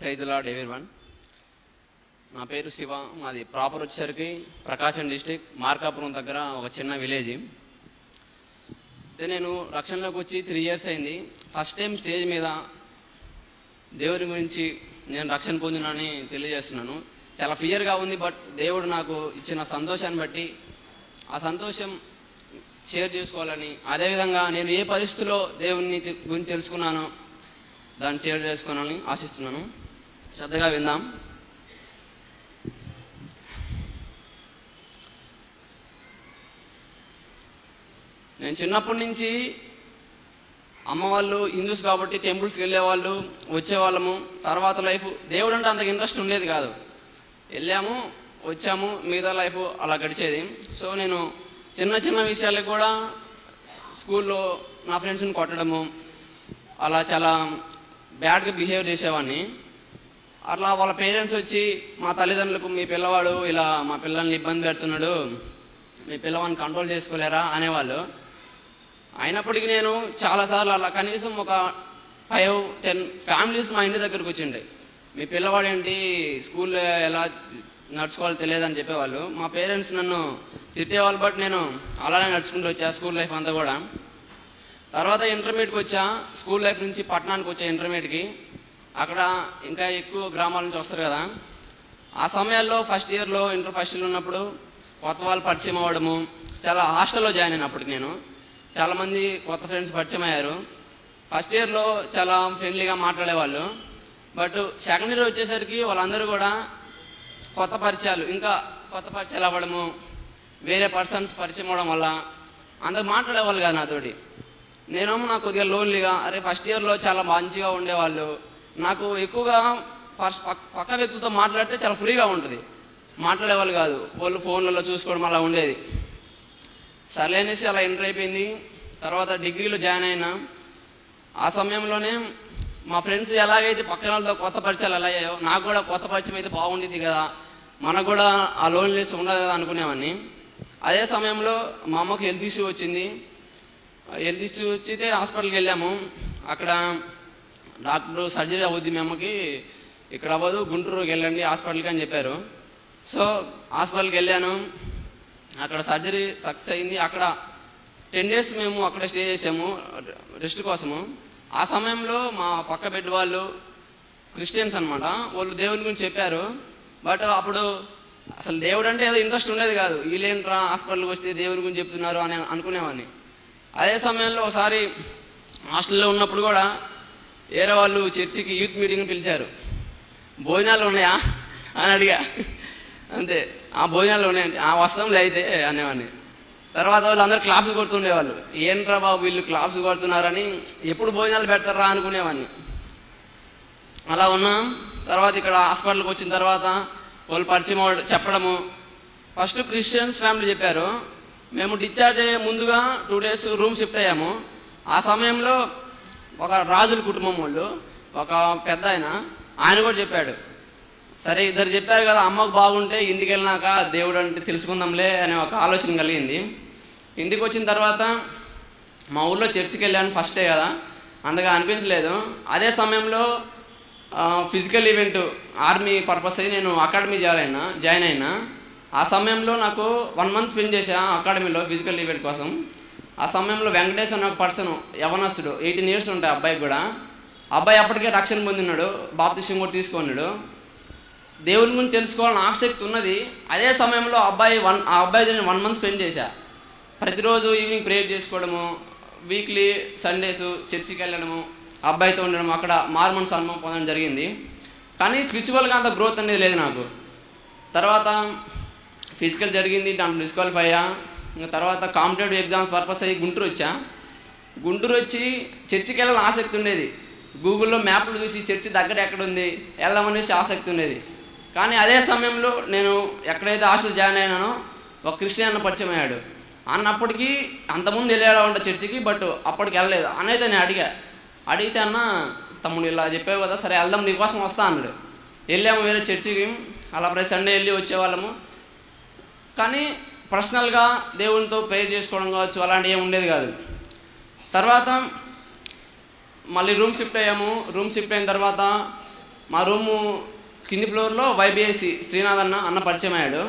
Praise the lord everyone. నా పేరు శివ. మాది ప్రాపర్ వచ్చేసరికి ప్రకాశం డిస్టిక్ మార్కాపురం దగ్గర ఒక చిన్న విలేజ్. నేను రక్షణలోకి వచ్చి 3 years అయింది. ఫస్ట్ టైం స్టేజ్ మీద దేవుడి గురించి నేను రక్షణ పొందినని తెలియజేస్తున్నాను. చాలా ఫియర్గా ఉంది, బట్ దేవుడు నాకు ఇచ్చిన సంతోషాన్ని బట్టి ఆ సంతోషం షేర్ చేసుకోవాలని, అదేవిధంగా నేను ఏ పరిస్థితిలో దేవుని గురించి తెలుసుకున్నానో దాన్ని షేర్ చేసుకోవాలని ఆశిస్తున్నాను. శ్రద్ధగా విందాం. నేను చిన్నప్పటి నుంచి అమ్మ వాళ్ళు హిందూస్ కాబట్టి టెంపుల్స్కి వెళ్ళేవాళ్ళు, వచ్చేవాళ్ళము. తర్వాత లైఫ్ దేవుడు అంటే అంతకు ఇంట్రెస్ట్ ఉండేది కాదు. వెళ్ళాము, వచ్చాము, మిగతా లైఫ్ అలా గడిచేది. సో నేను చిన్న చిన్న విషయాలకు కూడా స్కూల్లో నా ఫ్రెండ్స్ని కొట్టడము, అలా చాలా బ్యాడ్గా బిహేవ్ చేసేవాడిని. అట్లా వాళ్ళ పేరెంట్స్ వచ్చి మా తల్లిదండ్రులకు, మీ పిల్లవాడు ఇలా మా పిల్లల్ని ఇబ్బంది పెడుతున్నాడు, మీ పిల్లవాడిని కంట్రోల్ చేసుకోలేరా అనేవాళ్ళు. అయినప్పటికీ నేను చాలాసార్లు అలా కనీసం ఒక 5-10 ఫ్యామిలీస్ మా ఇంటి దగ్గరకు వచ్చిండే. మీ పిల్లవాడు ఏంటి స్కూల్లో ఎలా నడుచుకోవాలో తెలియదని చెప్పేవాళ్ళు. మా పేరెంట్స్ నన్ను తిట్టేవాళ్ళు, బట్ నేను అలానే నడుచుకుంటూ వచ్చా స్కూల్ లైఫ్ అంతా కూడా. తర్వాత ఇంటర్మీడియట్కి వచ్చా. స్కూల్ లైఫ్ నుంచి పట్టణానికి వచ్చా ఇంటర్మీడియట్కి. అక్కడ ఇంకా ఎక్కువ గ్రామాల నుంచి వస్తారు కదా. ఆ సమయాల్లో ఫస్ట్ ఇయర్లో ఇంటర్ ఫస్ట్ ఇయర్ ఉన్నప్పుడు కొత్త వాళ్ళు పరిచయం అవ్వడము, చాలా హాస్టల్లో జాయిన్ అయినప్పటికి నేను చాలామంది కొత్త ఫ్రెండ్స్ పరిచయం అయ్యారు. ఫస్ట్ ఇయర్లో చాలా ఫ్రెండ్లీగా మాట్లాడేవాళ్ళు, బట్ సెకండ్ ఇయర్ వచ్చేసరికి వాళ్ళందరూ కూడా కొత్త పరిచయాలు అవ్వడము, వేరే పర్సన్స్ పరిచయం అవ్వడం వల్ల అందరు మాట్లాడేవాళ్ళు కాదు నాతోటి. నేనేమో నాకు కొద్దిగా లోన్లీగా, ఫస్ట్ ఇయర్లో చాలా మంచిగా ఉండేవాళ్ళు. నాకు ఎక్కువగా పక్క వ్యక్తులతో మాట్లాడితే చాలా ఫ్రీగా ఉంటుంది, మాట్లాడేవాళ్ళు కాదు. వాళ్ళు ఫోన్లలో చూసుకోవడం అలా ఉండేది. సర్లేనేసి అలా ఎంటర్ అయిపోయింది. తర్వాత డిగ్రీలో జాయిన్ అయినా. ఆ సమయంలోనే మా ఫ్రెండ్స్ ఎలాగైతే పక్కన వాళ్ళతో కొత్త పరిచయాలు ఎలా అయ్యాయో నాకు కూడా కొత్త పరిచయం అయితే బాగుండేది కదా, మనకు కూడా ఆ లోన్లీనెస్ ఉండదు కదా అనుకునేవాడిని. అదే సమయంలో మా అమ్మకు హెల్త్ ఇష్యూ వచ్చింది. హెల్త్ ఇష్యూ వచ్చితే హాస్పిటల్కి వెళ్ళాము. అక్కడ డాక్టర్ సర్జరీ అవుద్ది మీ అమ్మకి, ఇక్కడ అవ్వదు, గుంటూరుకి వెళ్ళండి హాస్పిటల్కి అని చెప్పారు. సో హాస్పిటల్కి వెళ్ళాను. అక్కడ సర్జరీ సక్సెస్ అయింది. అక్కడ 10 days మేము అక్కడ స్టే చేసాము రెస్ట్ కోసము. ఆ సమయంలో మా పక్క బెడ్ వాళ్ళు క్రిస్టియన్స్ అనమాట. వాళ్ళు దేవుని గురించి చెప్పారు, బట్ అప్పుడు అసలు దేవుడు అంటే ఏదో ఇంట్రెస్ట్ ఉండేది కాదు. వీళ్ళేంట్రా హాస్పిటల్కి వస్తే దేవుని గురించి చెప్తున్నారు అని అనుకునేవాడిని. అదే సమయంలో ఒకసారి హాస్టల్లో ఉన్నప్పుడు కూడా వేరే వాళ్ళు చర్చికి యూత్ మీటింగ్ పిలిచారు. భోజనాలు ఉన్నాయా అని అడిగా. అంతే, ఆ భోజనాలు ఉన్నాయండి, ఆ వస్త్రంలో అయితే అనేవాడిని. తర్వాత వాళ్ళు అందరూ క్లాప్స్ కొడుతుండేవాళ్ళు. ఏంట్రా బాబు వీళ్ళు క్లాప్స్ కొడుతున్నారని, ఎప్పుడు భోజనాలు పెడతారా అనుకునేవాడిని. అలా ఉన్నాం. తర్వాత ఇక్కడ హాస్పిటల్కి వచ్చిన తర్వాత వాళ్ళు పరిచయం చెప్పడము, ఫస్ట్ క్రిస్టియన్స్ ఫ్యామిలీ చెప్పారు. మేము డిశ్చార్జ్ అయ్యే ముందుగా 2 days రూమ్ షిఫ్ట్ అయ్యాము. ఆ సమయంలో ఒక రాజుల కుటుంబం వాళ్ళు, ఒక పెద్ద ఆయన కూడా చెప్పాడు, సరే ఇద్దరు చెప్పారు కదా, అమ్మకు బాగుంటే ఇంటికి వెళ్ళినాక దేవుడు అంటే తెలుసుకుందాంలే అనే ఒక ఆలోచన కలిగింది. ఇంటికి వచ్చిన తర్వాత మా ఊళ్ళో చర్చికి వెళ్ళాను, ఫస్ట్ డే కదా, అంతగా అనిపించలేదు. అదే సమయంలో ఫిజికల్ ఈవెంట్ ఆర్మీ పర్పస్ అయ్యి నేను అకాడమీ జాయిన్ అయినా. ఆ సమయంలో నాకు 1 month స్పెండ్ చేశా అకాడమీలో ఫిజికల్ ఈవెంట్ కోసం. ఆ సమయంలో వెంకటేష్ అనే ఒక పర్సన్, యవనస్తుడు, 18 years ఉంటాయి అబ్బాయికి కూడా. అబ్బాయి అప్పటికే రక్షణ పొందినాడు, బాప్తిసం కూడా తీసుకున్నాడు. దేవుని గురించి తెలుసుకోవాలని ఆసక్తి ఉన్నది. అదే సమయంలో ఆ అబ్బాయితో నేను 1 month స్పెండ్ చేశా. ప్రతిరోజు ఈవినింగ్ ప్రేయర్ చేసుకోవడము, వీక్లీ సండేస్ చర్చికి వెళ్ళడము, అబ్బాయితో ఉండడం, అక్కడ మార్మన్స్ అనుభవం పొందడం జరిగింది. కానీ స్పిరిచువల్గా అంత గ్రోత్ అనేది లేదు నాకు. తర్వాత ఫిజికల్ జరిగింది, దాంట్లో డిస్క్వాలిఫై అయ్యా. ఇంకా తర్వాత కాంపిటేటివ్ ఎగ్జామ్స్ పర్పస్ అయ్యి గుంటూరు వచ్చా. గుంటూరు వచ్చి చర్చికి వెళ్ళాలని ఆసక్తి ఉండేది. గూగుల్లో మ్యాప్లు చూసి చర్చి దగ్గర ఎక్కడ ఉంది వెళ్దామనేసి ఆసక్తి ఉండేది. కానీ అదే సమయంలో నేను ఎక్కడైతే హాస్టల్ జాయిన్ అయినానో ఒక క్రిస్టియన్ అన్న పరిచయం అయ్యాడు. అన్నప్పటికీ అంతకుముందు వెళ్ళేలా ఉండే చర్చికి, బట్ అప్పటికి వెళ్ళలేదు. అనేది నేను అడిగితే అన్న తమ్ముడు ఇలా చెప్పావు కదా, సరే వెళ్దాం నీకోసం వస్తా అన్నాడు. వెళ్ళాము వేరే చర్చికి. అలా ప్రతి సండే వెళ్ళి వచ్చేవాళ్ళము. కానీ పర్సనల్గా దేవునితో ప్రేయర్ చేసుకోవడం కావచ్చు అలాంటివి ఏమి ఉండేది కాదు. తర్వాత మళ్ళీ రూమ్ షిఫ్ట్ అయ్యాము. రూమ్ షిఫ్ట్ అయిన తర్వాత మా రూము కింది ఫ్లోర్లో YBIC శ్రీనాథ్ అన్న పరిచయం అయ్యాడు.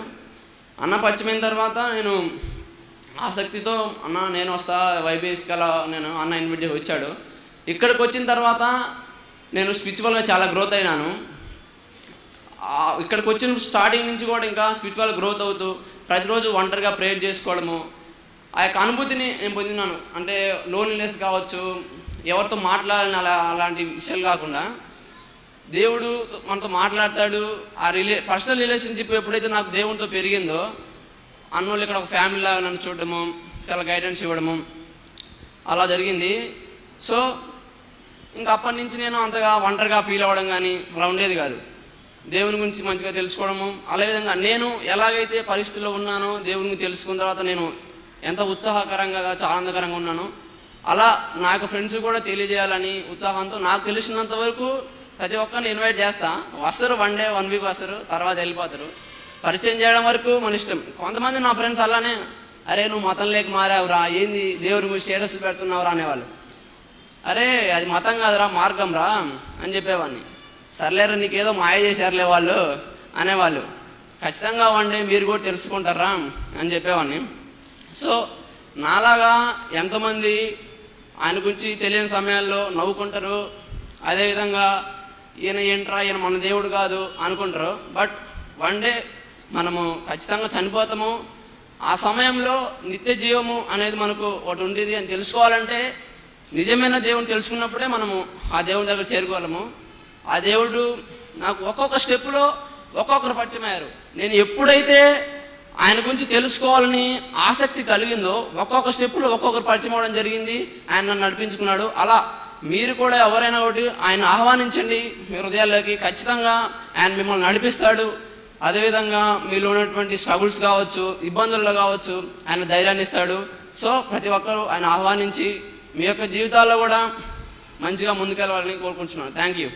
అన్న పరిచయం అయిన తర్వాత నేను ఆసక్తితో అన్న నేను వస్తా YBIC కలా నేను అన్న ఇన్వైట్ చేసి వచ్చాడు. ఇక్కడికి వచ్చిన తర్వాత నేను స్పిరిచువల్గా చాలా గ్రోత్ అయినాను. ఇక్కడికి వచ్చిన స్టార్టింగ్ నుంచి కూడా ఇంకా స్పిరిచువల్ గ్రోత్ అవుతూ ప్రతిరోజు ఒంటరిగా ప్రేయర్ చేసుకోవడము, ఆ యొక్క అనుభూతిని నేను పొందినాను. అంటే లోన్లీనెస్ కావచ్చు, ఎవరితో మాట్లాడాలని అలాంటి విషయాలు కాకుండా దేవుడు మనతో మాట్లాడతాడు. ఆ పర్సనల్ రిలేషన్షిప్ ఎప్పుడైతే నాకు దేవునితో పెరిగిందో, అన్నోళ్ళు ఇక్కడ ఒక ఫ్యామిలీ లాగా నన్ను చూడడము, చాలా గైడెన్స్ ఇవ్వడము అలా జరిగింది. సో ఇంకా అప్పటి నుంచి నేను అంతగా ఒంటరిగా ఫీల్ అవ్వడం కానీ అలా ఉండేది కాదు. దేవుని గురించి మంచిగా తెలుసుకోవడము, అదేవిధంగా నేను ఎలాగైతే పరిస్థితుల్లో ఉన్నానో దేవుని తెలుసుకున్న తర్వాత నేను ఎంత ఉత్సాహకరంగా చాలా ఆనందకరంగా ఉన్నానో అలా నాకు ఫ్రెండ్స్ కూడా తెలియజేయాలని ఉత్సాహంతో నాకు తెలిసినంత వరకు ప్రతి ఒక్కరిని ఇన్వైట్ చేస్తా. వస్తారు, 1 డే 1 వీక్ వస్తారు, తర్వాత వెళ్ళిపోతారు. పరిచయం చేయడం వరకు మన ఇష్టం. కొంతమంది నా ఫ్రెండ్స్ అలానే, అరే నువ్వు మతం లేక మారావురా, ఏంది దేవుడి గురించి స్టేటస్లు పెడుతున్నావురా అనేవాళ్ళు. అరే అది మతం కాదురా, మార్గం రా అని చెప్పేవాడిని. సర్లేరా నీకేదో మాయ చేశారులే వాళ్ళు అనేవాళ్ళు. ఖచ్చితంగా 1 డే మీరు కూడా తెలుసుకుంటారా అని చెప్పేవాడిని. సో నాలాగా ఎంతోమంది ఆయన గురించి తెలియని సమయాల్లో నవ్వుకుంటారు, అదేవిధంగా ఈయన ఏంట్రా ఈయన మన దేవుడు కాదు అనుకుంటారు. బట్ 1 డే మనము ఖచ్చితంగా చనిపోతాము. ఆ సమయంలో నిత్య జీవము అనేది మనకు ఒకటి ఉండేది అని తెలుసుకోవాలంటే నిజమైన దేవుని తెలుసుకున్నప్పుడే మనము ఆ దేవుని దగ్గర చేరుకోగలము. ఆ దేవుడు నాకు ఒక్కొక్క స్టెప్లో ఒక్కొక్కరు పరిచయం అయ్యారు. నేను ఎప్పుడైతే ఆయన గురించి తెలుసుకోవాలని ఆసక్తి కలిగిందో ఒక్కొక్క స్టెప్లో ఒక్కొక్కరు పరిచయం అవ్వడం జరిగింది. ఆయన నన్ను నడిపించుకున్నాడు. అలా మీరు కూడా ఎవరైనా ఒకటి ఆయన ఆహ్వానించండి మీ హృదయాల్లోకి, ఖచ్చితంగా ఆయన మిమ్మల్ని నడిపిస్తాడు. అదేవిధంగా మీలో ఉన్నటువంటి స్ట్రగుల్స్ కావచ్చు, ఇబ్బందుల్లో కావచ్చు ఆయన ధైర్యాన్ని ఇస్తాడు. సో ప్రతి ఒక్కరూ ఆయన ఆహ్వానించి మీ యొక్క జీవితాల్లో కూడా మంచిగా ముందుకెళ్ళాలని కోరుకుంటున్నాను. Thank you.